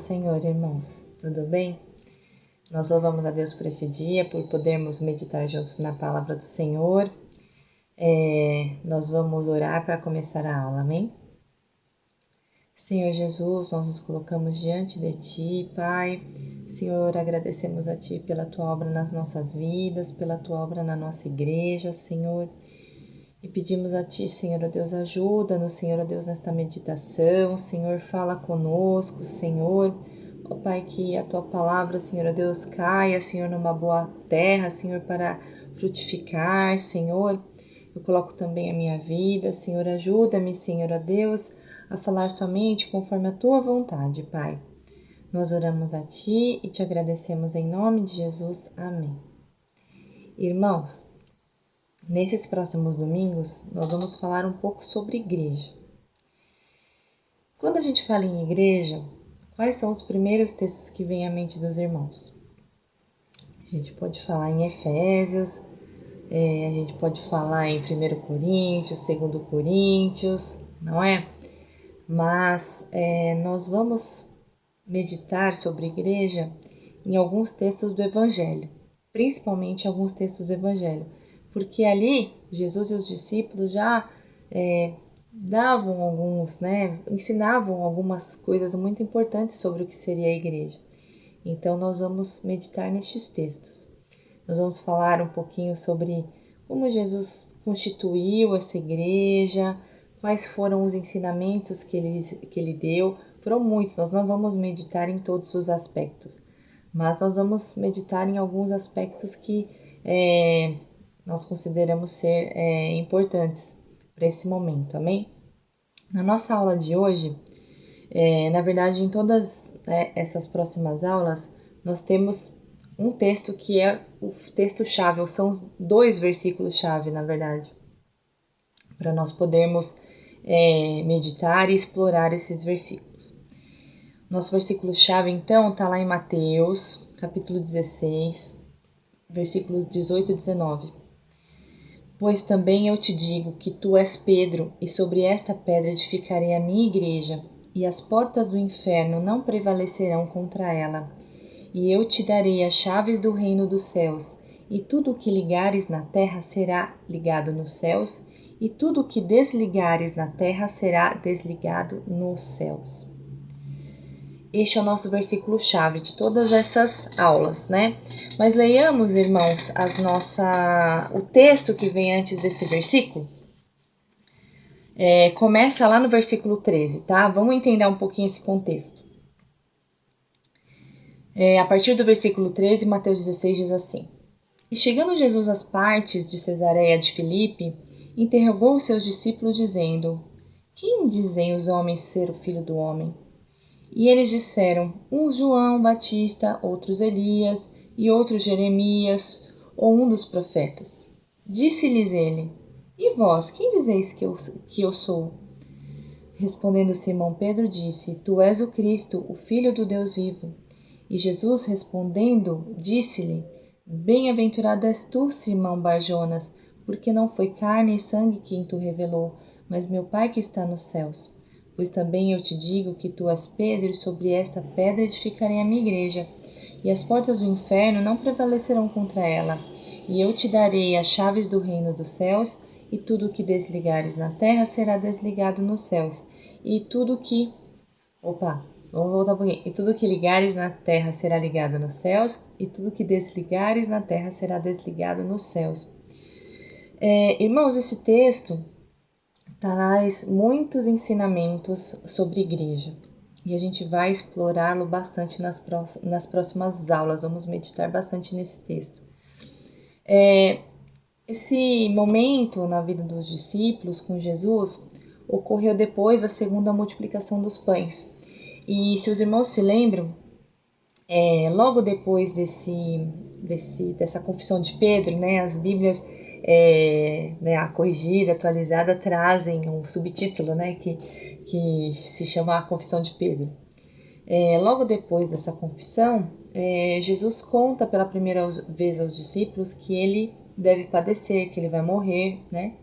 Senhor, irmãos. Tudo bem? Nós louvamos a Deus por este dia, por podermos meditar juntos na palavra do Senhor. Nós vamos orar para começar a aula, amém? Senhor Jesus, nós nos colocamos diante de Ti, Pai. Senhor, agradecemos a Ti pela Tua obra nas nossas vidas, pela Tua obra na nossa igreja, Senhor. E pedimos a Ti, Senhor, Deus, ajuda-nos, Senhor, Deus, nesta meditação. Senhor, fala conosco, Senhor. Ó Pai, que a Tua palavra, Senhor, Deus, caia, Senhor, numa boa terra, Senhor, para frutificar, Senhor. Eu coloco também a minha vida, Senhor, ajuda-me, Senhor, Deus, a falar somente conforme a Tua vontade, Pai. Nós oramos a Ti e Te agradecemos em nome de Jesus. Amém. Irmãos, nesses próximos domingos, nós vamos falar um pouco sobre igreja. Quando a gente fala em igreja, quais são os primeiros textos que vêm à mente dos irmãos? A gente pode falar em Efésios, a gente pode falar em 1 Coríntios, 2 Coríntios, não é? Mas nós vamos meditar sobre igreja em alguns textos do Evangelho, principalmente alguns textos do Evangelho. Porque ali, Jesus e os discípulos já davam ensinavam algumas coisas muito importantes sobre o que seria a igreja. Então, nós vamos meditar nestes textos. Nós vamos falar um pouquinho sobre como Jesus constituiu essa igreja, quais foram os ensinamentos que ele deu. Foram muitos, nós não vamos meditar em todos os aspectos, mas nós vamos meditar em alguns aspectos que nós consideramos ser importantes para esse momento, amém? Na nossa aula de hoje, na verdade, em todas essas próximas aulas, nós temos um texto que é o texto-chave, ou são os 2 versículos-chave, na verdade, para nós podermos meditar e explorar esses versículos. Nosso versículo-chave, então, está lá em Mateus, capítulo 16, versículos 18 e 19. Pois também eu te digo que tu és Pedro, e sobre esta pedra edificarei a minha igreja, e as portas do inferno não prevalecerão contra ela. E eu te darei as chaves do reino dos céus, e tudo o que ligares na terra será ligado nos céus, e tudo o que desligares na terra será desligado nos céus. Este é o nosso versículo-chave de todas essas aulas, né? Mas leiamos, irmãos, o texto que vem antes desse versículo. Começa lá no versículo 13, tá? Vamos entender um pouquinho esse contexto. A partir do versículo 13, Mateus 16 diz assim: E chegando Jesus às partes de Cesareia de Filipe, interrogou os seus discípulos, dizendo: Quem dizem os homens ser o Filho do Homem? E eles disseram, uns João Batista, outros Elias, e outros Jeremias, ou um dos profetas. Disse-lhes ele, e vós, quem dizeis que eu sou? Respondendo Simão Pedro disse, Tu és o Cristo, o Filho do Deus vivo. E Jesus respondendo, disse-lhe, Bem-aventurado és tu, Simão Barjonas, porque não foi carne e sangue quem tu revelou, mas meu Pai que está nos céus. Pois também eu te digo que tu és Pedro, e sobre esta pedra edificarei a minha igreja, e as portas do inferno não prevalecerão contra ela. E eu te darei as chaves do reino dos céus, e tudo o que desligares na terra será desligado nos céus, e tudo que... vamos voltar um pouquinho. E tudo que ligares na terra será ligado nos céus, e tudo que desligares na terra será desligado nos céus. Irmãos, esse texto traz muitos ensinamentos sobre igreja e a gente vai explorá-lo bastante nas próximas aulas. Vamos meditar bastante nesse texto. Esse momento na vida dos discípulos com Jesus ocorreu depois da segunda multiplicação dos pães. E se os irmãos se lembram, logo depois dessa confissão de Pedro, né, as Bíblias a corrigida, atualizada, trazem um subtítulo, né, que se chama a Confissão de Pedro. Logo depois dessa confissão, Jesus conta pela primeira vez aos discípulos que ele deve padecer, que ele vai morrer, né?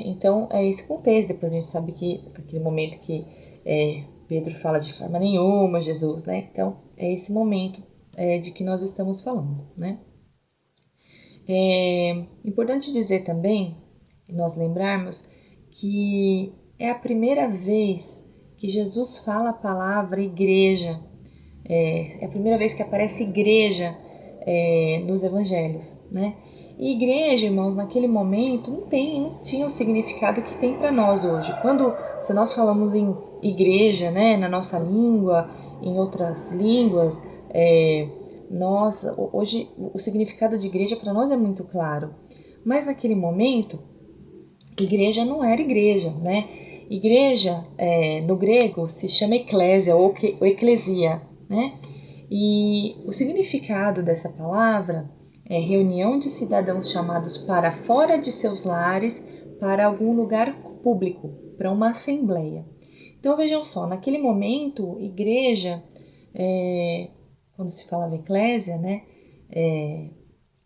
Então, é esse contexto. Depois a gente sabe que aquele momento que Pedro fala de forma nenhuma, Jesus, né? Então, é esse momento de que nós estamos falando, né? É importante dizer também, nós lembrarmos, que é a primeira vez que Jesus fala a palavra igreja, é a primeira vez que aparece igreja nos evangelhos, né? E igreja, irmãos, naquele momento não tinha o significado que tem para nós hoje. Se nós falamos em igreja, né, na nossa língua, em outras línguas, hoje o significado de igreja para nós é muito claro. Mas naquele momento, igreja não era igreja, né? Igreja, no grego, se chama eclésia ou eclesia, né? E o significado dessa palavra é reunião de cidadãos chamados para fora de seus lares, para algum lugar público, para uma assembleia. Então vejam só, naquele momento, igreja, quando se falava eclésia, né,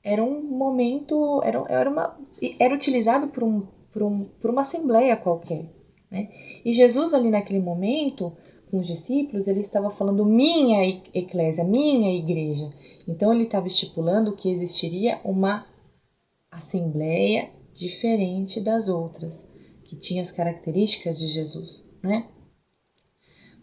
era um momento, era utilizado por uma assembleia qualquer, né? E Jesus ali naquele momento, com os discípulos, ele estava falando minha eclésia, minha igreja. Então ele estava estipulando que existiria uma assembleia diferente das outras, que tinha as características de Jesus, né?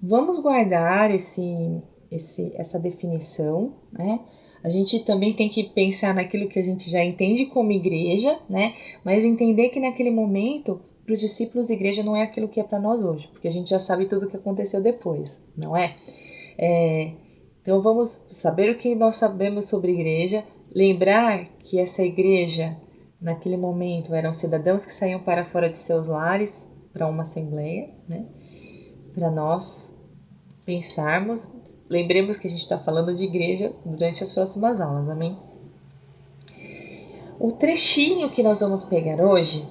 Vamos guardar essa definição, né? A gente também tem que pensar naquilo que a gente já entende como igreja, né? Mas entender que naquele momento, para os discípulos, igreja não é aquilo que é para nós hoje, porque a gente já sabe tudo o que aconteceu depois, não é? Então vamos saber o que nós sabemos sobre igreja, lembrar que essa igreja, naquele momento, eram cidadãos que saíam para fora de seus lares para uma assembleia, né? Para nós pensarmos, lembremos que a gente está falando de igreja durante as próximas aulas, amém? O trechinho que nós vamos pegar hoje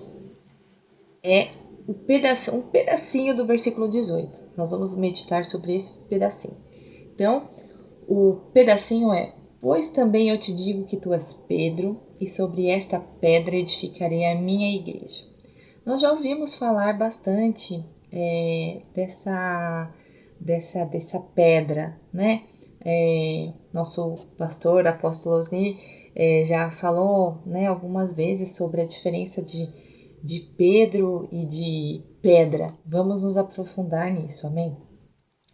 é um pedacinho do versículo 18. Nós vamos meditar sobre esse pedacinho. Então, o pedacinho é: pois também eu te digo que tu és Pedro, e sobre esta pedra edificarei a minha igreja. Nós já ouvimos falar bastante dessa pedra, né? Nosso pastor, apóstolo Osni, já falou, né, algumas vezes sobre a diferença de Pedro e de pedra. Vamos nos aprofundar nisso, amém?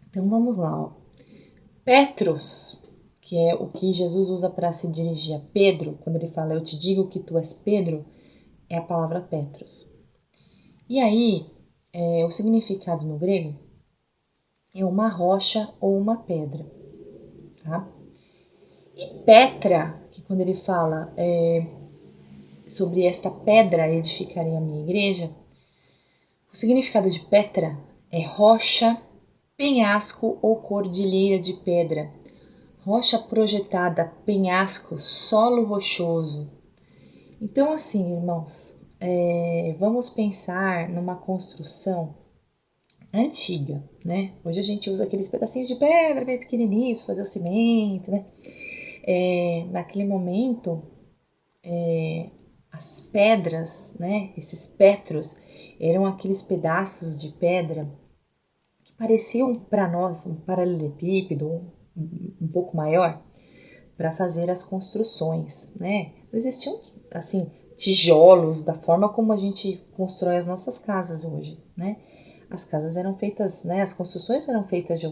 Então vamos lá, ó. Petros, que é o que Jesus usa para se dirigir a Pedro, quando ele fala eu te digo que tu és Pedro, é a palavra Petros. E aí, o significado no grego é uma rocha ou uma pedra, tá? E Petra, que quando ele fala sobre esta pedra edificarei a minha igreja, o significado de Petra é rocha, penhasco ou cordilheira de pedra, rocha projetada, penhasco, solo rochoso. Então, assim, irmãos, vamos pensar numa construção antiga, né? Hoje a gente usa aqueles pedacinhos de pedra bem pequenininhos, fazer o cimento, né? Naquele momento, as pedras, né? Esses petros, eram aqueles pedaços de pedra que pareciam para nós um paralelepípedo, um pouco maior, para fazer as construções, né? Não existiam, assim, tijolos da forma como a gente constrói as nossas casas hoje, né? As casas eram feitas, né? As construções eram feitas de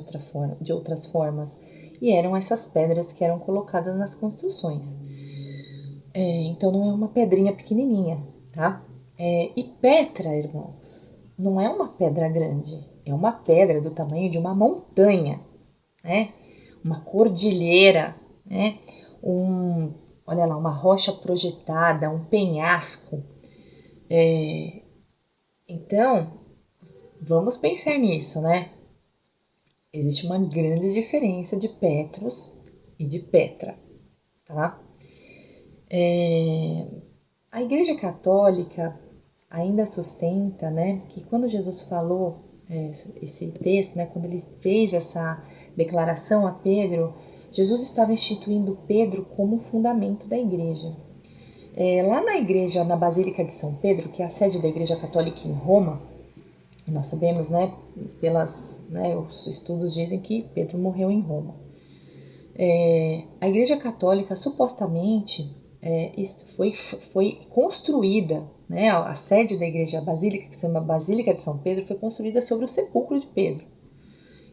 outras formas, e eram essas pedras que eram colocadas nas construções. Então não é uma pedrinha pequenininha, tá? E Petra, irmãos, não é uma pedra grande, é uma pedra do tamanho de uma montanha, né? Uma cordilheira, né? Olha lá, uma rocha projetada, um penhasco. Então, vamos pensar nisso, né? Existe uma grande diferença de Petros e de Petra, tá? A Igreja Católica ainda sustenta, né, que quando Jesus falou esse texto, né, quando ele fez essa declaração a Pedro, Jesus estava instituindo Pedro como fundamento da igreja. Lá na igreja, na Basílica de São Pedro, que é a sede da Igreja Católica em Roma, nós sabemos, né, né? Os estudos dizem que Pedro morreu em Roma. A Igreja Católica supostamente foi construída, né? A sede da Igreja Basílica, que se chama Basílica de São Pedro, foi construída sobre o sepulcro de Pedro.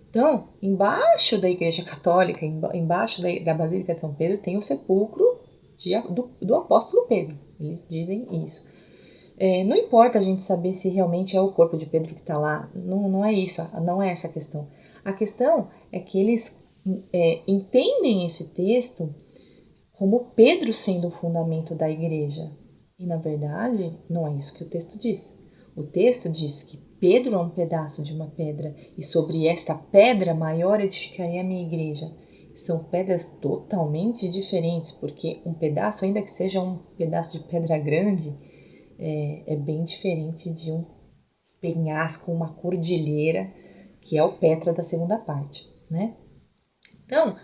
Então, embaixo da Igreja Católica, embaixo da Basílica de São Pedro, tem o sepulcro do apóstolo Pedro. Eles dizem isso. Não importa a gente saber se realmente é o corpo de Pedro que está lá. Não é isso, não é essa a questão. A questão é que eles entendem esse texto como Pedro sendo o fundamento da igreja. E, na verdade, não é isso que o texto diz. O texto diz que Pedro é um pedaço de uma pedra e sobre esta pedra maior edificarei a minha igreja. São pedras totalmente diferentes, porque um pedaço, ainda que seja um pedaço de pedra grande, é bem diferente de um penhasco, uma cordilheira, que é o Petra da segunda parte, né? Então,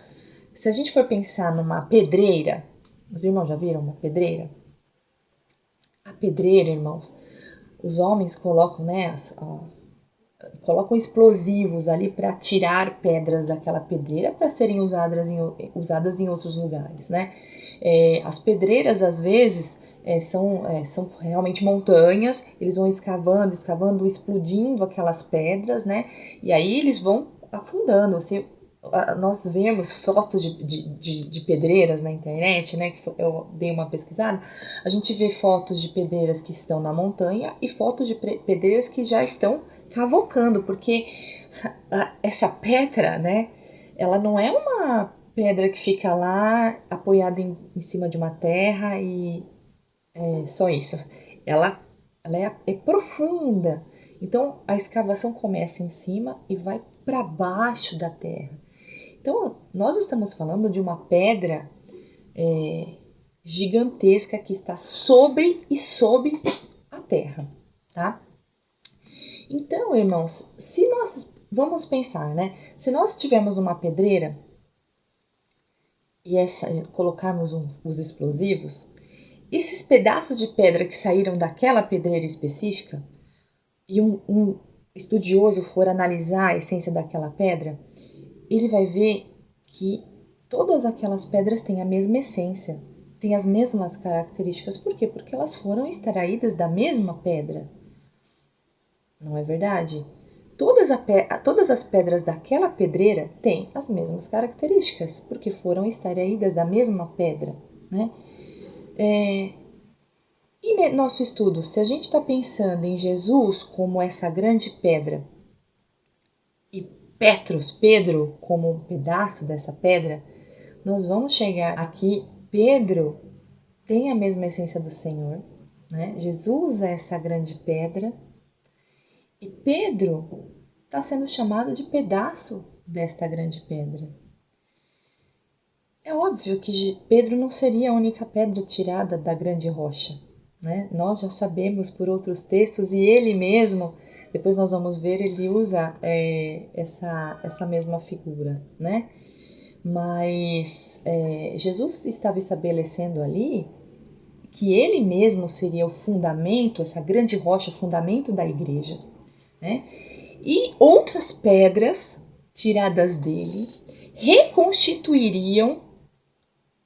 se a gente for pensar numa pedreira, os irmãos já viram uma pedreira? A pedreira, irmãos, os homens colocam, né, colocam explosivos ali para tirar pedras daquela pedreira para serem usadas em outros lugares, né? As pedreiras, às vezes, são realmente montanhas, eles vão escavando, explodindo aquelas pedras, né? E aí eles vão afundando. Nós vemos fotos de pedreiras na internet, né? Que eu dei uma pesquisada. A gente vê fotos de pedreiras que estão na montanha e fotos de pedreiras que já estão cavocando, porque essa pedra, né? Ela não é uma pedra que fica lá apoiada em cima de uma terra e só isso. Ela é profunda. Então a escavação começa em cima e vai para baixo da terra. Então, nós estamos falando de uma pedra gigantesca que está sobre a terra, tá? Então, irmãos, se nós vamos pensar, né? Se nós estivermos numa pedreira e colocarmos os explosivos, esses pedaços de pedra que saíram daquela pedreira específica e um estudioso for analisar a essência daquela pedra, ele vai ver que todas aquelas pedras têm a mesma essência, têm as mesmas características. Por quê? Porque elas foram extraídas da mesma pedra. Não é verdade? Todas as pedras daquela pedreira têm as mesmas características, porque foram extraídas da mesma pedra, né? E nosso estudo, se a gente está pensando em Jesus como essa grande pedra, e Pedro, como um pedaço dessa pedra, nós vamos chegar aqui. Pedro tem a mesma essência do Senhor, né? Jesus é essa grande pedra e Pedro está sendo chamado de pedaço desta grande pedra. É óbvio que Pedro não seria a única pedra tirada da grande rocha, né? Nós já sabemos por outros textos e ele mesmo, depois nós vamos ver, ele usa essa mesma figura, né? Mas Jesus estava estabelecendo ali que ele mesmo seria o fundamento, essa grande rocha, o fundamento da igreja, né? E outras pedras tiradas dele reconstituiriam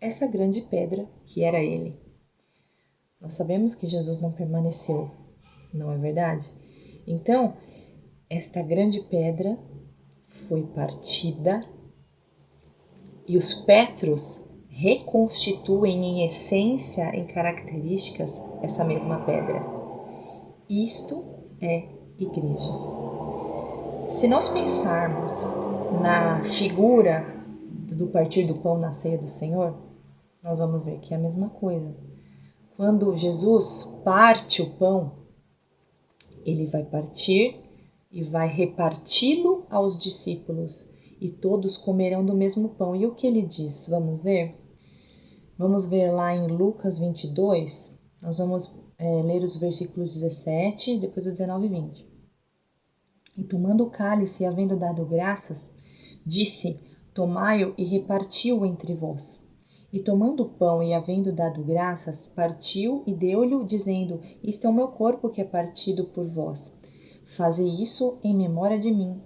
essa grande pedra que era ele. Nós sabemos que Jesus não permaneceu, não é verdade? Então, esta grande pedra foi partida e os Petros reconstituem em essência, em características, essa mesma pedra. Isto é igreja. Se nós pensarmos na figura do partir do pão na ceia do Senhor, nós vamos ver que é a mesma coisa. Quando Jesus parte o pão, ele vai partir e vai reparti-lo aos discípulos, e todos comerão do mesmo pão. E o que ele diz? Vamos ver? Vamos ver lá em Lucas 22, nós vamos ler os versículos 17, depois o 19 e 20. E tomando o cálice e havendo dado graças, disse: tomai-o e repartiu entre vós. E tomando o pão e havendo dado graças, partiu e deu-lhe, dizendo: isto é o meu corpo que é partido por vós. Fazei isso em memória de mim.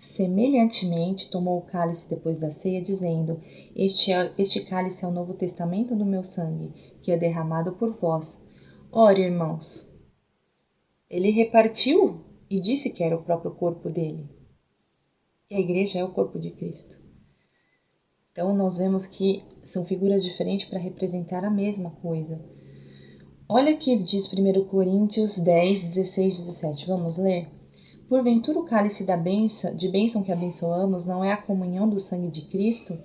Semelhantemente, tomou o cálice depois da ceia, dizendo: Este cálice é o novo testamento do meu sangue, que é derramado por vós. Ora, irmãos, ele repartiu e disse que era o próprio corpo dele. E a igreja é o corpo de Cristo. Então, nós vemos que são figuras diferentes para representar a mesma coisa. Olha aqui, diz 1 Coríntios 10, 16, 17. Vamos ler? Porventura o cálice de bênção que abençoamos não é a comunhão do sangue de Cristo?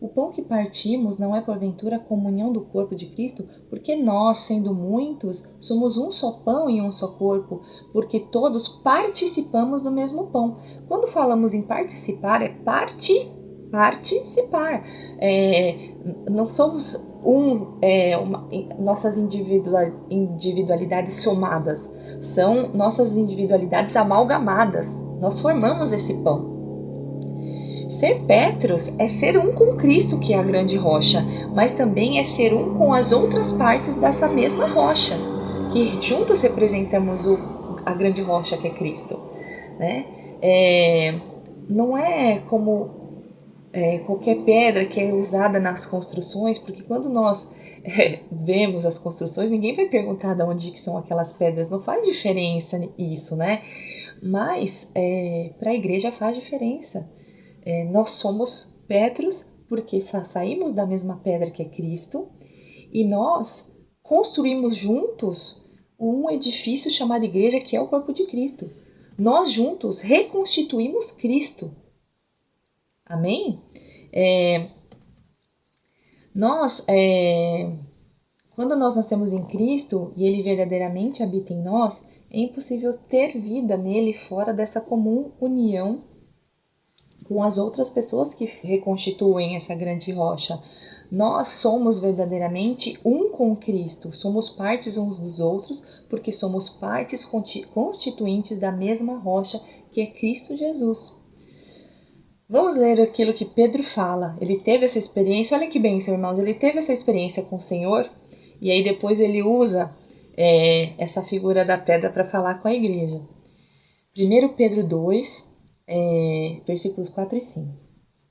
O pão que partimos não é porventura a comunhão do corpo de Cristo? Porque nós, sendo muitos, somos um só pão e um só corpo, porque todos participamos do mesmo pão. Quando falamos em participar, é participar. Não somos nossas individualidades somadas, são nossas individualidades amalgamadas. Nós formamos esse pão. Ser Petros é ser um com Cristo, que é a grande rocha, mas também é ser um com as outras partes dessa mesma rocha, que juntos representamos a grande rocha que é Cristo, né? Não é como qualquer pedra que é usada nas construções, porque quando nós vemos as construções, ninguém vai perguntar de onde que são aquelas pedras, não faz diferença isso, né? Mas para a igreja faz diferença. Nós somos Petros porque saímos da mesma pedra que é Cristo e nós construímos juntos um edifício chamado igreja, que é o corpo de Cristo. Nós juntos reconstituímos Cristo. Amém? Quando nós nascemos em Cristo e Ele verdadeiramente habita em nós, é impossível ter vida nele fora dessa comum união com as outras pessoas que reconstituem essa grande rocha. Nós somos verdadeiramente um com Cristo, somos partes uns dos outros, porque somos partes constituintes da mesma rocha que é Cristo Jesus. Vamos ler aquilo que Pedro fala. Ele teve essa experiência, olha que bênção, irmãos, ele teve essa experiência com o Senhor, e aí depois ele usa essa figura da pedra para falar com a igreja. 1 Pedro 2, versículos 4 e 5.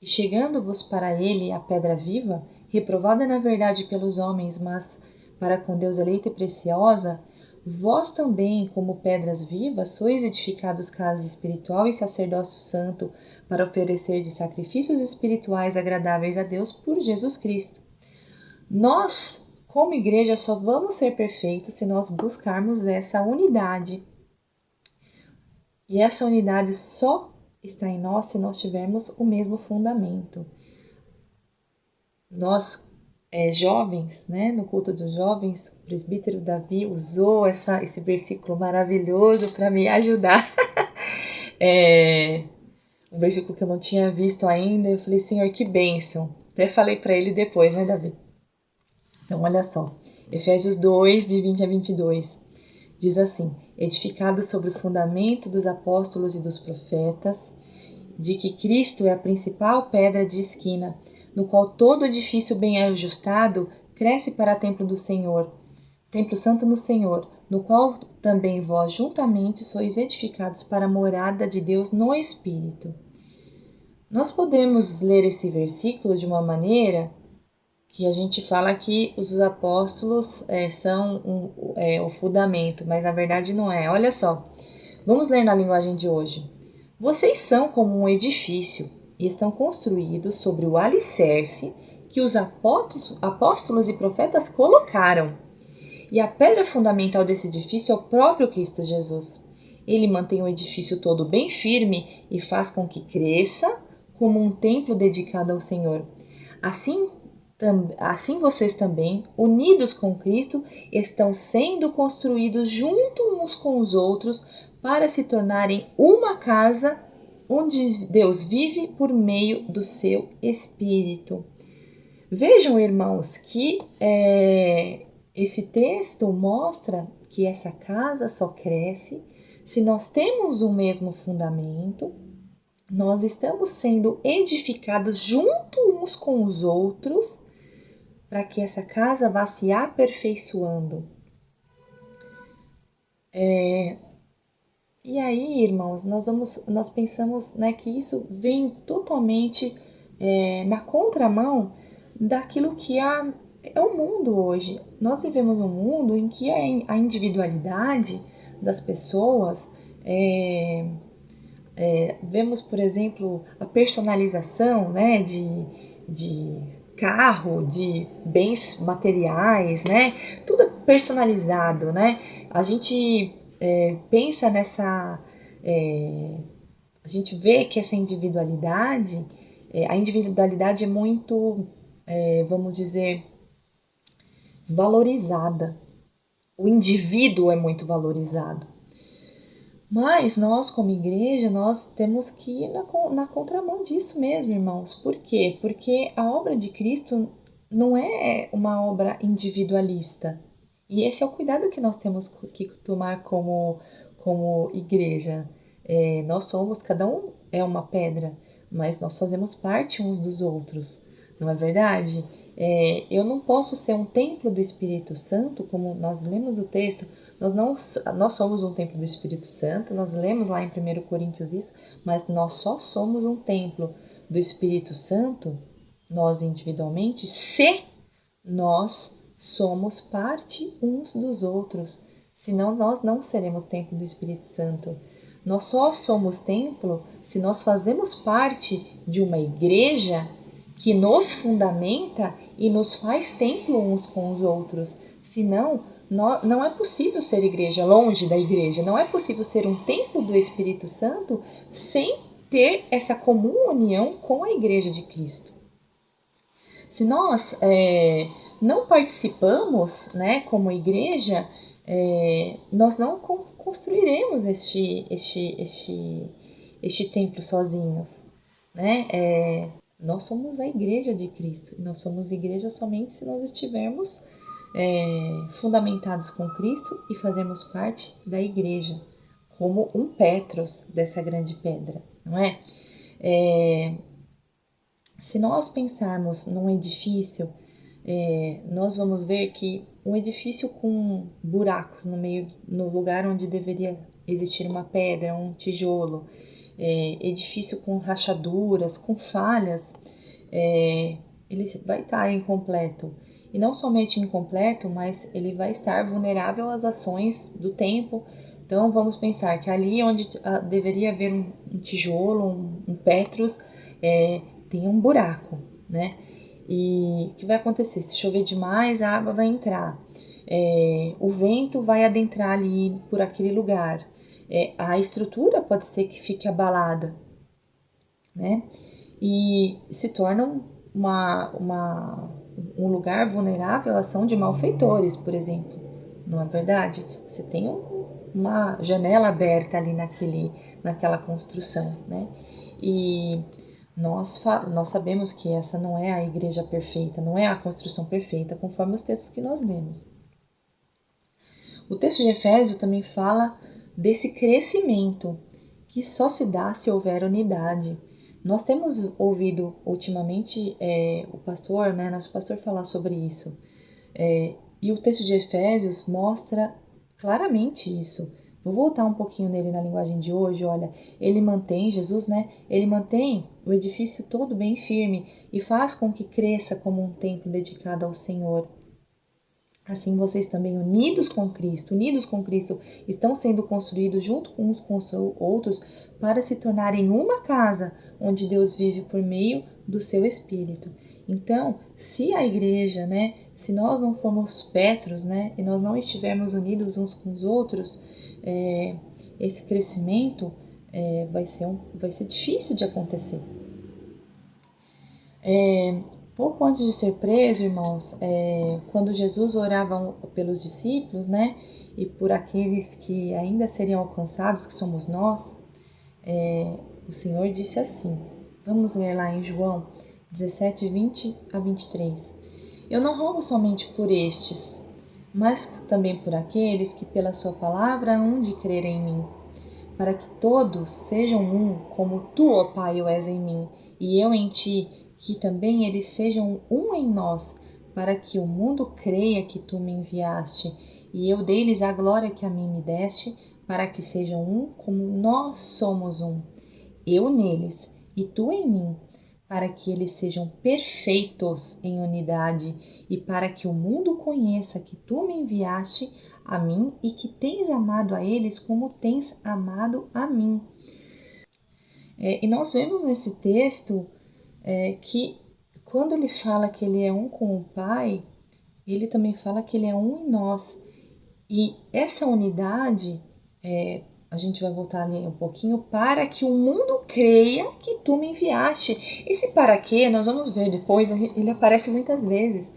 E chegando-vos para ele a pedra viva, reprovada na verdade pelos homens, mas para com Deus eleita e preciosa, vós também, como pedras vivas, sois edificados casa espiritual e sacerdócio santo, para oferecer de sacrifícios espirituais agradáveis a Deus por Jesus Cristo. Nós, como igreja, só vamos ser perfeitos se nós buscarmos essa unidade. E essa unidade só está em nós se nós tivermos o mesmo fundamento. Nós, jovens, né, no culto dos jovens, o presbítero Davi usou esse versículo maravilhoso para me ajudar. Um versículo que eu não tinha visto ainda. Eu falei, Senhor, que bênção. Até falei para ele depois, né, Davi? Então, olha só. Efésios 2, de 20 a 22. Diz assim: edificado sobre o fundamento dos apóstolos e dos profetas, de que Cristo é a principal pedra de esquina, no qual todo edifício bem ajustado cresce para templo do Senhor, templo santo no Senhor, no qual também vós juntamente sois edificados para a morada de Deus no Espírito. Nós podemos ler esse versículo de uma maneira que a gente fala que os apóstolos são o fundamento, mas na verdade não é. Olha só, vamos ler na linguagem de hoje. Vocês são como um edifício e estão construídos sobre o alicerce que os apóstolos e profetas colocaram. E a pedra fundamental desse edifício é o próprio Cristo Jesus. Ele mantém o edifício todo bem firme e faz com que cresça como um templo dedicado ao Senhor. Assim vocês também, unidos com Cristo, estão sendo construídos junto uns com os outros para se tornarem uma casa onde Deus vive por meio do seu Espírito. Vejam, irmãos, que esse texto mostra que essa casa só cresce se nós temos o mesmo fundamento, nós estamos sendo edificados junto uns com os outros para que essa casa vá se aperfeiçoando. E aí, irmãos, nós pensamos, né, que isso vem totalmente na contramão daquilo que é o mundo hoje. Nós vivemos um mundo em que a individualidade das pessoas, vemos, por exemplo, a personalização, né, de carro, de bens materiais, né? Tudo é personalizado, né? A gente pensa nessa. A gente vê que essa individualidade, a individualidade é muito, vamos dizer, valorizada. O indivíduo é muito valorizado. Mas nós, como igreja, nós temos que ir na contramão disso mesmo, irmãos. Por quê? Porque a obra de Cristo não é uma obra individualista. E esse é o cuidado que nós temos que tomar como igreja. Nós somos, cada um é uma pedra, mas nós fazemos parte uns dos outros, não é verdade? Eu não posso ser um templo do Espírito Santo, como nós lemos o texto, nós somos um templo do Espírito Santo, nós lemos lá em 1 Coríntios isso, mas nós só somos um templo do Espírito Santo, nós individualmente, se nós somos parte uns dos outros. Senão nós não seremos templo do Espírito Santo. Nós só somos templo se nós fazemos parte de uma igreja que nos fundamenta e nos faz templo uns com os outros. Senão, não é possível ser igreja longe da igreja. Não é possível ser um templo do Espírito Santo sem ter essa comum união com a igreja de Cristo. Se nós não participamos, né, como igreja, nós não construiremos este templo sozinhos, né? Nós somos a igreja de Cristo. Nós somos igreja somente se nós estivermos fundamentados com Cristo e fazermos parte da igreja, como um Petros dessa grande pedra, não é? Se nós pensarmos num edifício, nós vamos ver que um edifício com buracos no lugar onde deveria existir uma pedra, um tijolo, edifício com rachaduras, com falhas, ele vai estar incompleto. E não somente incompleto, mas ele vai estar vulnerável às ações do tempo. Então vamos pensar que ali onde deveria haver um tijolo, um Petros, tem um buraco, né? E o que vai acontecer? Se chover demais, a água vai entrar. O vento vai adentrar ali por aquele lugar. A estrutura pode ser que fique abalada, né? E se torna um lugar vulnerável à ação de malfeitores, por exemplo. Não é verdade? Você tem uma janela aberta ali naquela construção, né? E nós sabemos que essa não é a igreja perfeita, não é a construção perfeita, conforme os textos que nós lemos. O texto de Efésios também fala desse crescimento que só se dá se houver unidade. Nós temos ouvido ultimamente o pastor, né, nosso pastor falar sobre isso. E o texto de Efésios mostra claramente isso. Vou voltar um pouquinho nele na linguagem de hoje. Olha, ele mantém, Jesus, né? Ele mantém o edifício todo bem firme e faz com que cresça como um templo dedicado ao Senhor. Assim vocês também, unidos com Cristo, estão sendo construídos junto com uns com os outros para se tornarem uma casa onde Deus vive por meio do seu Espírito. Então, se a igreja, né, se nós não formos Petros, né, e nós não estivermos unidos uns com os outros, esse crescimento vai ser difícil de acontecer. Pouco antes de ser preso, irmãos, quando Jesus orava pelos discípulos, né, e por aqueles que ainda seriam alcançados, que somos nós, o Senhor disse assim, vamos ler lá em João 17, 20 a 23. Eu não rogo somente por estes, mas também por aqueles que pela sua palavra hão de crer em mim, para que todos sejam um, como tu, ó Pai, o és em mim, e eu em ti, que também eles sejam um em nós, para que o mundo creia que tu me enviaste, e eu dei-lhes a glória que a mim me deste, para que sejam um como nós somos um, eu neles e tu em mim, para que eles sejam perfeitos em unidade e para que o mundo conheça que tu me enviaste a mim e que tens amado a eles como tens amado a mim. E nós vemos nesse texto que quando ele fala que ele é um com o Pai, ele também fala que ele é um em nós. E essa unidade, a gente vai voltar ali um pouquinho, para que o mundo creia que tu me enviaste. Esse para que, nós vamos ver depois, ele aparece muitas vezes.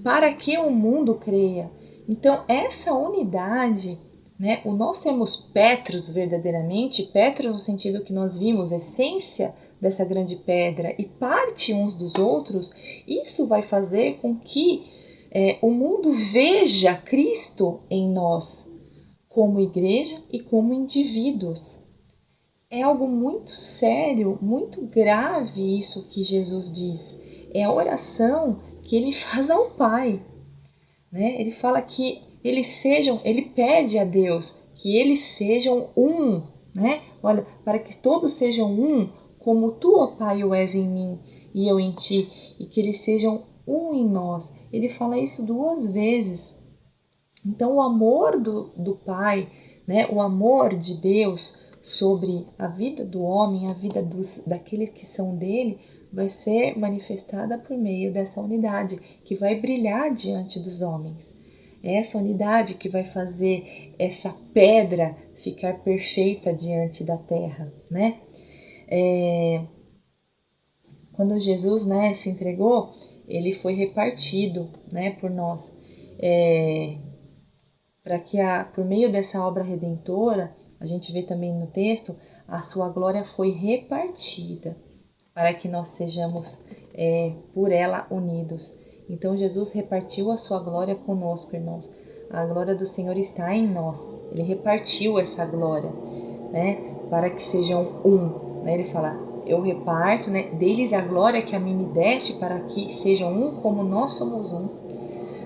Para que o mundo creia. Então, essa unidade, né, o nós sermos Petros verdadeiramente, Petros no sentido que nós vimos, essência dessa grande pedra e parte uns dos outros, isso vai fazer com que o mundo veja Cristo em nós, como igreja e como indivíduos. É algo muito sério, muito grave isso que Jesus diz. É a oração que ele faz ao Pai. Né? Ele fala que ele pede a Deus que eles sejam um, né? Olha, para que todos sejam um, como tu, ó Pai, o és em mim e eu em ti, e que eles sejam um em nós. Ele fala isso 2 vezes. Então, o amor do Pai, né? O amor de Deus sobre a vida do homem, a vida daqueles que são dele, vai ser manifestada por meio dessa unidade, que vai brilhar diante dos homens. É essa unidade que vai fazer essa pedra ficar perfeita diante da terra, né? Quando Jesus, né, se entregou, ele foi repartido, né, por nós, para que por meio dessa obra redentora, a gente vê também no texto, a sua glória foi repartida, para que nós sejamos por ela unidos. Então Jesus repartiu a sua glória conosco, irmãos. A glória do Senhor está em nós. Ele repartiu essa glória, né, para que sejam um. Né? Ele fala, eu reparto, né, deles a glória que a mim me deste, para que sejam um como nós somos um.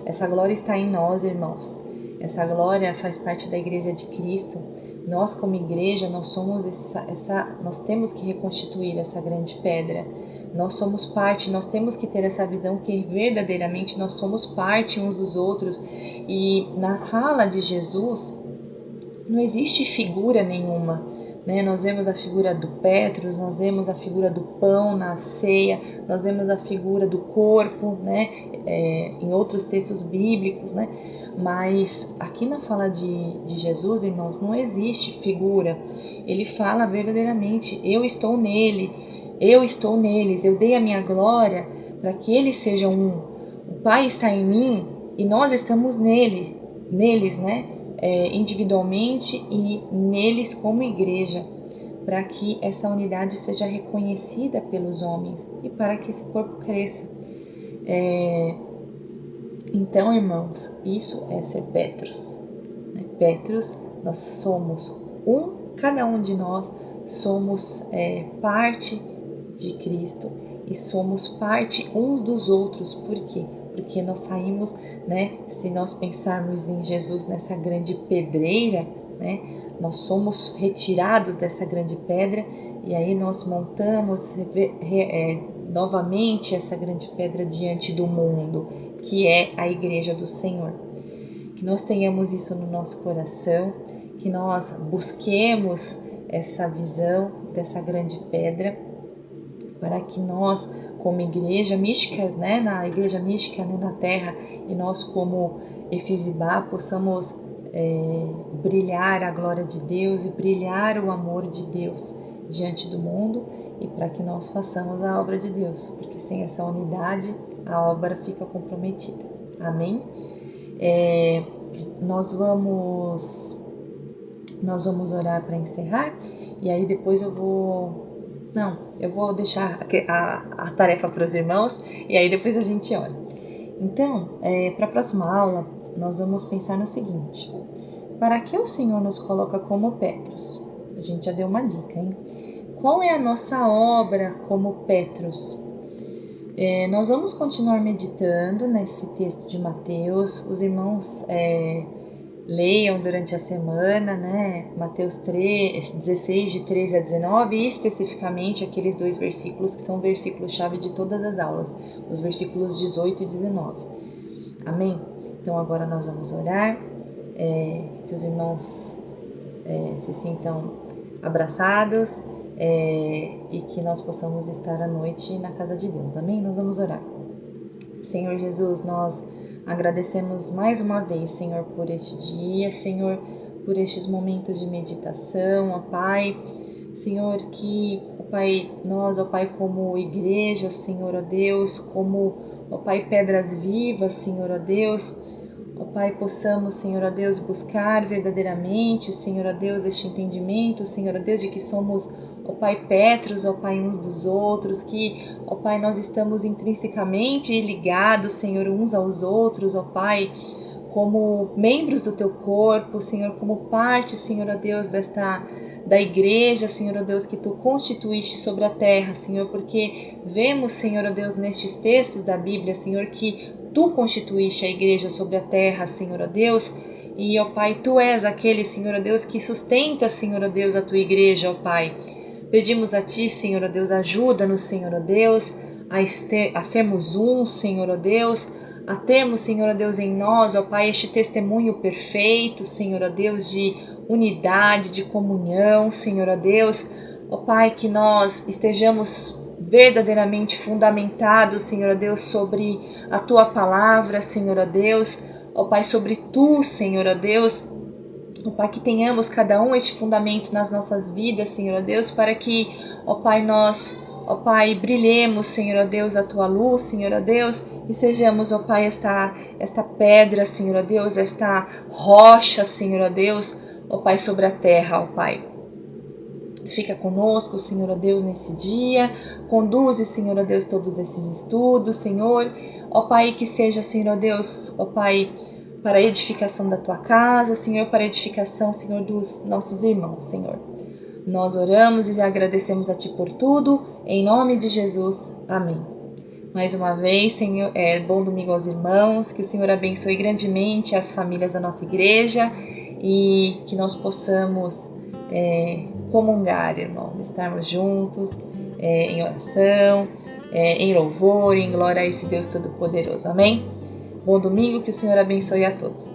Essa glória está em nós, irmãos. Essa glória faz parte da Igreja de Cristo. Nós, como igreja, nós somos nós temos que reconstituir essa grande pedra. Nós somos parte, nós temos que ter essa visão que verdadeiramente nós somos parte uns dos outros. E na fala de Jesus, não existe figura nenhuma. Né? Nós vemos a figura do Petros, nós vemos a figura do pão na ceia, nós vemos a figura do corpo, né? Em outros textos bíblicos, né? Mas aqui na fala de Jesus, irmãos, não existe figura. Ele fala verdadeiramente, eu estou nele, eu estou neles, eu dei a minha glória para que eles sejam um. O Pai está em mim e nós estamos neles, né? Individualmente e neles como igreja, para que essa unidade seja reconhecida pelos homens e para que esse corpo cresça. Então, irmãos, isso é ser Petros. Petros, nós somos um, cada um de nós somos parte de Cristo e somos parte uns dos outros. Por quê? Porque nós saímos, né? Se nós pensarmos em Jesus nessa grande pedreira, né? Nós somos retirados dessa grande pedra e aí nós montamos novamente essa grande pedra diante do mundo, que é a Igreja do Senhor. Que nós tenhamos isso no nosso coração, que nós busquemos essa visão dessa grande pedra, para que nós, como igreja mística, né, na igreja mística, né, na terra, e nós como Efizibá possamos brilhar a glória de Deus e brilhar o amor de Deus diante do mundo e para que nós façamos a obra de Deus, porque sem essa unidade a obra fica comprometida. Amém? Nós vamos orar para encerrar e aí depois eu vou deixar a tarefa para os irmãos e aí depois a gente ora. Então, para a próxima aula, nós vamos pensar no seguinte: para que o Senhor nos coloca como Petros? A gente já deu uma dica, hein? Qual é a nossa obra como Petros? Nós vamos continuar meditando nesse texto de Mateus. Os irmãos leiam durante a semana, né? Mateus 16, de 13 a 19, e especificamente aqueles 2 versículos que são versículos-chave de todas as aulas, os versículos 18 e 19. Amém? Então agora nós vamos orar, que os irmãos se sintam abraçados e que nós possamos estar à noite na casa de Deus. Amém? Nós vamos orar. Senhor Jesus, nós agradecemos mais uma vez, Senhor, por este dia, Senhor, por estes momentos de meditação, ó Pai. Senhor, que, ó Pai, nós, ó Pai, como igreja, Senhor, ó Deus, como, ó Pai, pedras vivas, Senhor, ó Deus, ó Pai, possamos, Senhor, ó Deus, buscar verdadeiramente, Senhor, ó Deus, este entendimento, Senhor, ó Deus, de que somos, ó Pai, Petros, ó Pai, uns dos outros, que, ó Pai, nós estamos intrinsecamente ligados, Senhor, uns aos outros, ó Pai, como membros do Teu corpo, Senhor, como parte, Senhor, ó Deus, da igreja, Senhor, ó Deus, que Tu constituíste sobre a terra, Senhor, porque vemos, Senhor, ó Deus, nestes textos da Bíblia, Senhor, que Tu constituíste a igreja sobre a terra, Senhor, ó Deus, e, ó Pai, Tu és aquele, Senhor, ó Deus, que sustenta, Senhor, ó Deus, a Tua igreja, ó Pai. Pedimos a Ti, Senhor, ó Deus, ajuda-nos, Senhor, ó Deus, a sermos um, Senhor, ó Deus, a termos, Senhor, ó Deus, em nós, ó Pai, este testemunho perfeito, Senhor, ó Deus, de unidade, de comunhão, Senhor, ó Deus, ó Pai, que nós estejamos verdadeiramente fundamentados, Senhor, ó Deus, sobre a Tua palavra, Senhor, ó Deus, ó Pai, sobre Tu, Senhor, ó Deus, ó Pai, que tenhamos cada um este fundamento nas nossas vidas, Senhor, ó Deus, para que, ó Pai, nós, ó Pai, brilhemos, Senhor, ó Deus, a Tua luz, Senhor, ó Deus, e sejamos, ó Pai, esta pedra, Senhor, ó Deus, esta rocha, Senhor, ó Deus, ó Pai, sobre a terra, ó Pai. Fica conosco, Senhor, ó Deus, nesse dia, conduze, Senhor, ó Deus, todos esses estudos, Senhor, ó Pai, que seja, Senhor, ó Deus, ó Pai, para a edificação da Tua casa, Senhor, para a edificação, Senhor, dos nossos irmãos, Senhor. Nós oramos e agradecemos a Ti por tudo, em nome de Jesus, amém. Mais uma vez, Senhor, bom domingo aos irmãos, que o Senhor abençoe grandemente as famílias da nossa igreja e que nós possamos comungar, irmãos, estarmos juntos em oração, em louvor, em glória a esse Deus Todo-Poderoso, amém? Bom domingo, que o Senhor abençoe a todos.